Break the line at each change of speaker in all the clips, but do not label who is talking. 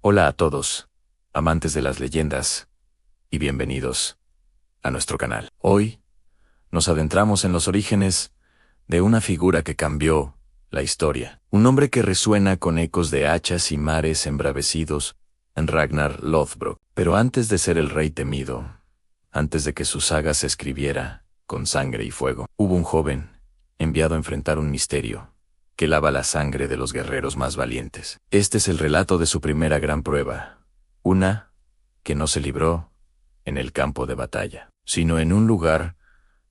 Hola a todos, amantes de las leyendas, y bienvenidos a nuestro canal. Hoy nos adentramos en los orígenes de una figura que cambió la historia. Un hombre que resuena con ecos de hachas y mares embravecidos en Ragnar Lothbrok. Pero antes de ser el rey temido, antes de que su saga se escribiera con sangre y fuego, hubo un joven enviado a enfrentar un misterio que lava la sangre de los guerreros más valientes. Este es el relato de su primera gran prueba, una que no se libró en el campo de batalla, sino en un lugar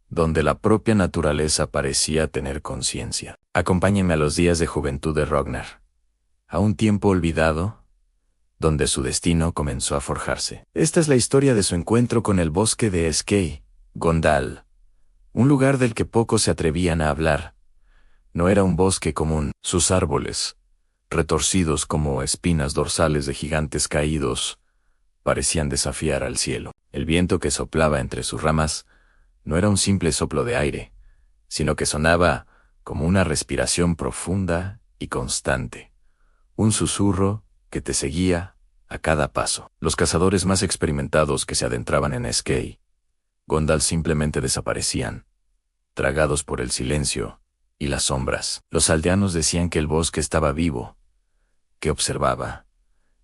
donde la propia naturaleza parecía tener conciencia. Acompáñenme a los días de juventud de Ragnar, a un tiempo olvidado, donde su destino comenzó a forjarse. Esta es la historia de su encuentro con el bosque de Skei, Gondal, un lugar del que pocos se atrevían a hablar. No era un bosque común. Sus árboles, retorcidos como espinas dorsales de gigantes caídos, parecían desafiar al cielo. El viento que soplaba entre sus ramas no era un simple soplo de aire, sino que sonaba como una respiración profunda y constante, un susurro que te seguía a cada paso. Los cazadores más experimentados que se adentraban en Skei, Gondal simplemente desaparecían, tragados por el silencio y las sombras. Los aldeanos decían que el bosque estaba vivo, que observaba,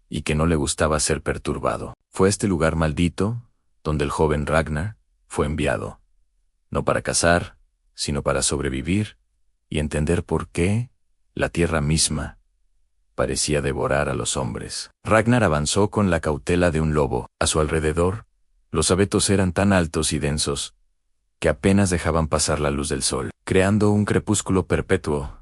y que no le gustaba ser perturbado. Fue este lugar maldito donde el joven Ragnar fue enviado, no para cazar, sino para sobrevivir y entender por qué la tierra misma parecía devorar a los hombres. Ragnar avanzó con la cautela de un lobo. A su alrededor, los abetos eran tan altos y densos que apenas dejaban pasar la luz del sol, creando un crepúsculo perpetuo,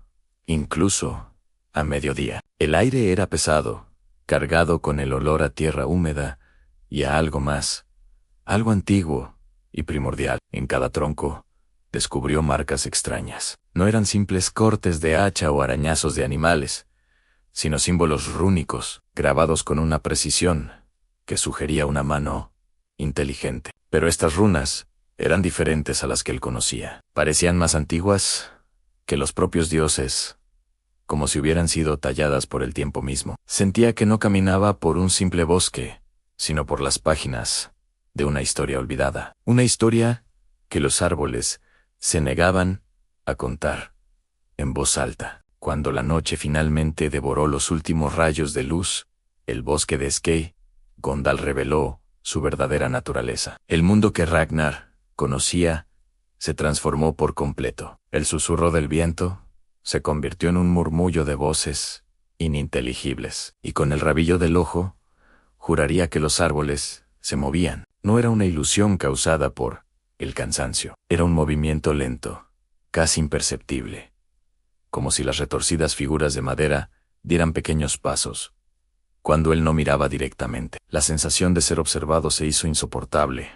incluso a mediodía. El aire era pesado, cargado con el olor a tierra húmeda y a algo más, algo antiguo y primordial. En cada tronco descubrió marcas extrañas. No eran simples cortes de hacha o arañazos de animales, sino símbolos rúnicos, grabados con una precisión que sugería una mano inteligente. Pero estas runas eran diferentes a las que él conocía. Parecían más antiguas que los propios dioses, como si hubieran sido talladas por el tiempo mismo. Sentía que no caminaba por un simple bosque, sino por las páginas de una historia olvidada. Una historia que los árboles se negaban a contar en voz alta. Cuando la noche finalmente devoró los últimos rayos de luz, el bosque de Skei, Gondal reveló su verdadera naturaleza. El mundo que Ragnar conocía se transformó por completo. El susurro del viento se convirtió en un murmullo de voces ininteligibles, y con el rabillo del ojo juraría que los árboles se movían. No era una ilusión causada por el cansancio, era un movimiento lento, casi imperceptible, como si las retorcidas figuras de madera dieran pequeños pasos cuando él no miraba directamente. La sensación de ser observado se hizo insoportable,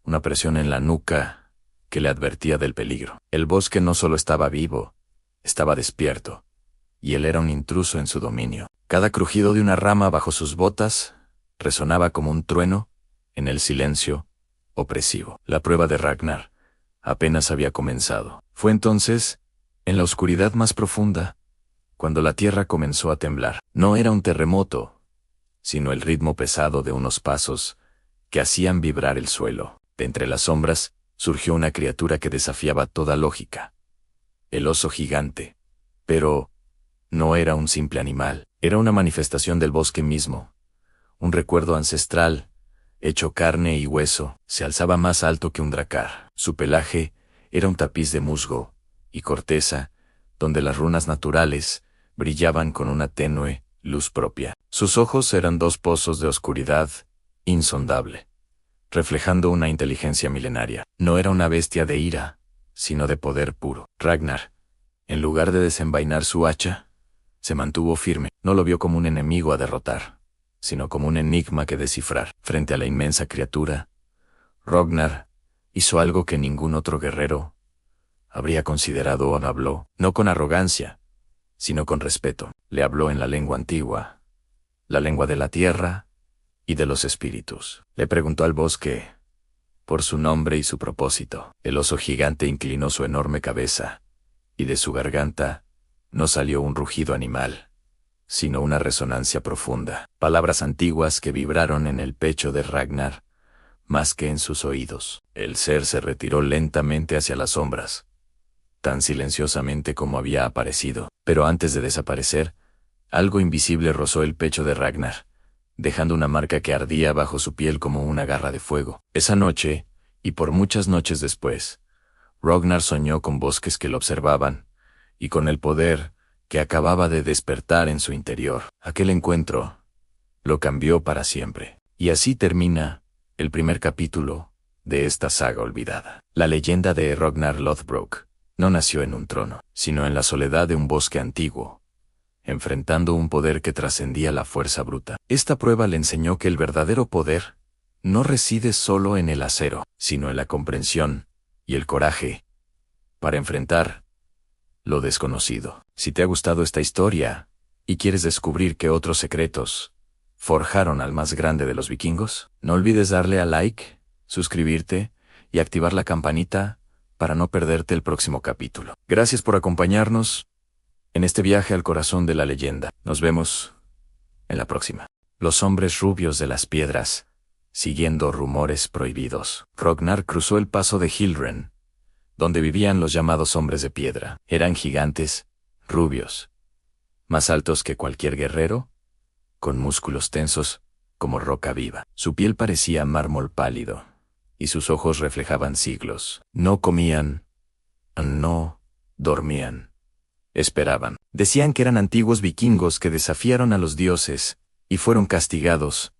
una presión en la nuca que le advertía del peligro. El bosque no solo estaba vivo, estaba despierto, y él era un intruso en su dominio. Cada crujido de una rama bajo sus botas resonaba como un trueno en el silencio opresivo. La prueba de Ragnar apenas había comenzado. Fue entonces, en la oscuridad más profunda, cuando la tierra comenzó a temblar. No era un terremoto, sino el ritmo pesado de unos pasos que hacían vibrar el suelo. De entre las sombras surgió una criatura que desafiaba toda lógica. El oso gigante. Pero no era un simple animal, era una manifestación del bosque mismo. Un recuerdo ancestral, hecho carne y hueso, se alzaba más alto que un dracar. Su pelaje era un tapiz de musgo y corteza, donde las runas naturales brillaban con una tenue luz propia. Sus ojos eran dos pozos de oscuridad insondable, reflejando una inteligencia milenaria. No era una bestia de ira, sino de poder puro. Ragnar, en lugar de desenvainar su hacha, se mantuvo firme. No lo vio como un enemigo a derrotar, sino como un enigma que descifrar. Frente a la inmensa criatura, Ragnar hizo algo que ningún otro guerrero habría considerado o habló, no con arrogancia, sino con respeto. Le habló en la lengua antigua, la lengua de la tierra y de los espíritus. Le preguntó al bosque por su nombre y su propósito. El oso gigante inclinó su enorme cabeza, y de su garganta no salió un rugido animal, sino una resonancia profunda. Palabras antiguas que vibraron en el pecho de Ragnar, más que en sus oídos. El ser se retiró lentamente hacia las sombras, tan silenciosamente como había aparecido. Pero antes de desaparecer, algo invisible rozó el pecho de Ragnar, dejando una marca que ardía bajo su piel como una garra de fuego. Esa noche, y por muchas noches después, Ragnar soñó con bosques que lo observaban, y con el poder que acababa de despertar en su interior. Aquel encuentro lo cambió para siempre. Y así termina el primer capítulo de esta saga olvidada. La leyenda de Ragnar Lothbrok no nació en un trono, sino en la soledad de un bosque antiguo, enfrentando un poder que trascendía la fuerza bruta. Esta prueba le enseñó que el verdadero poder no reside solo en el acero, sino en la comprensión y el coraje para enfrentar lo desconocido. Si te ha gustado esta historia y quieres descubrir qué otros secretos forjaron al más grande de los vikingos, no olvides darle a like, suscribirte y activar la campanita para no perderte el próximo capítulo. Gracias por acompañarnos en este viaje al corazón de la leyenda. Nos vemos en la próxima. Los hombres rubios de las piedras, siguiendo rumores prohibidos. Ragnar cruzó el paso de Hildren, donde vivían los llamados hombres de piedra. Eran gigantes, rubios, más altos que cualquier guerrero, con músculos tensos como roca viva. Su piel parecía mármol pálido, y sus ojos reflejaban siglos. No comían, no dormían, esperaban. Decían que eran antiguos vikingos que desafiaron a los dioses y fueron castigados.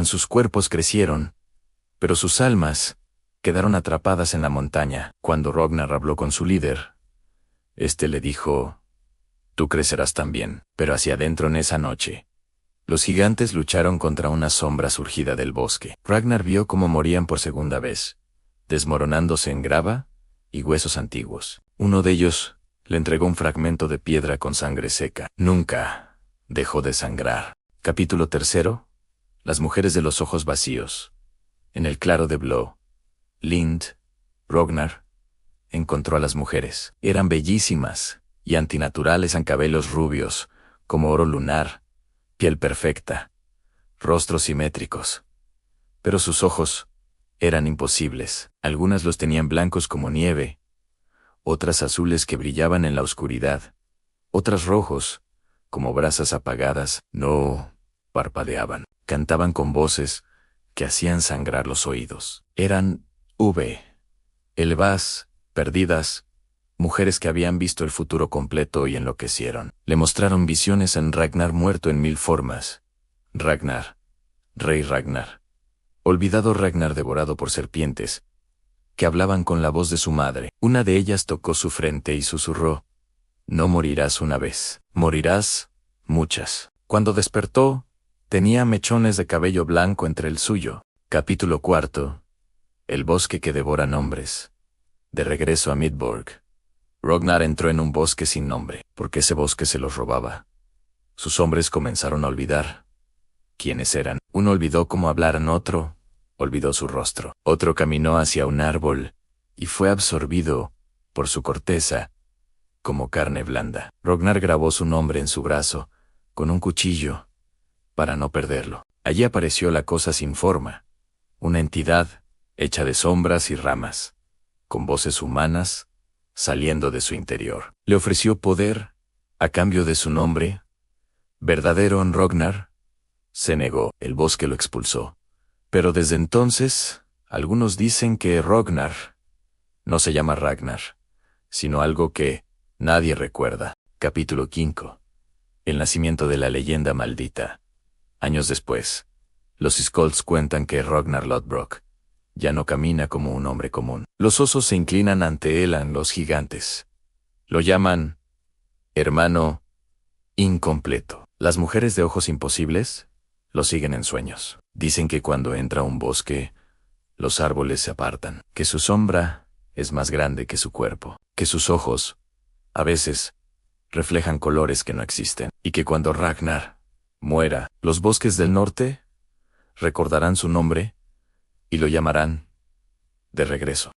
Sus cuerpos crecieron, pero sus almas quedaron atrapadas en la montaña. Cuando Ragnar habló con su líder, este le dijo: «Tú crecerás también». Pero hacia adentro en esa noche, los gigantes lucharon contra una sombra surgida del bosque. Ragnar vio cómo morían por segunda vez, desmoronándose en grava y huesos antiguos. Uno de ellos le entregó un fragmento de piedra con sangre seca. Nunca dejó de sangrar. Capítulo 3. Las mujeres de los ojos vacíos. En el claro de Blow, Lind, Ragnar encontró a las mujeres. Eran bellísimas y antinaturales, en cabellos rubios, como oro lunar, piel perfecta, rostros simétricos. Pero sus ojos eran imposibles. Algunas los tenían blancos como nieve, otras azules que brillaban en la oscuridad, otras rojos, como brasas apagadas. No parpadeaban. Cantaban con voces que hacían sangrar los oídos. Eran elevas, perdidas, mujeres que habían visto el futuro completo y enloquecieron. Le mostraron visiones en Ragnar muerto en 1000 formas. Ragnar, rey Ragnar. Olvidado Ragnar devorado por serpientes, que hablaban con la voz de su madre. Una de ellas tocó su frente y susurró: «No morirás una vez, morirás muchas». Cuando despertó, tenía mechones de cabello blanco entre el suyo. Capítulo 4. El bosque que devora nombres. De regreso a Midborg, Ragnar entró en un bosque sin nombre, porque ese bosque se los robaba. Sus hombres comenzaron a olvidar quiénes eran. Uno olvidó cómo hablaran, otro olvidó su rostro. Otro caminó hacia un árbol y fue absorbido por su corteza como carne blanda. Ragnar grabó su nombre en su brazo con un cuchillo para no perderlo. Allí apareció la cosa sin forma, una entidad hecha de sombras y ramas, con voces humanas saliendo de su interior. Le ofreció poder a cambio de su nombre verdadero. Ragnar se negó. El bosque lo expulsó. Pero desde entonces, algunos dicen que Ragnar no se llama Ragnar, sino algo que nadie recuerda. Capítulo 5. El nacimiento de la leyenda maldita. Años después, los Skolds cuentan que Ragnar Lothbrok ya no camina como un hombre común. Los osos se inclinan ante él, los gigantes lo llaman hermano incompleto. Las mujeres de ojos imposibles lo siguen en sueños. Dicen que cuando entra a un bosque, los árboles se apartan, que su sombra es más grande que su cuerpo, que sus ojos, a veces, reflejan colores que no existen, y que cuando Ragnar muera, los bosques del norte recordarán su nombre y lo llamarán de regreso.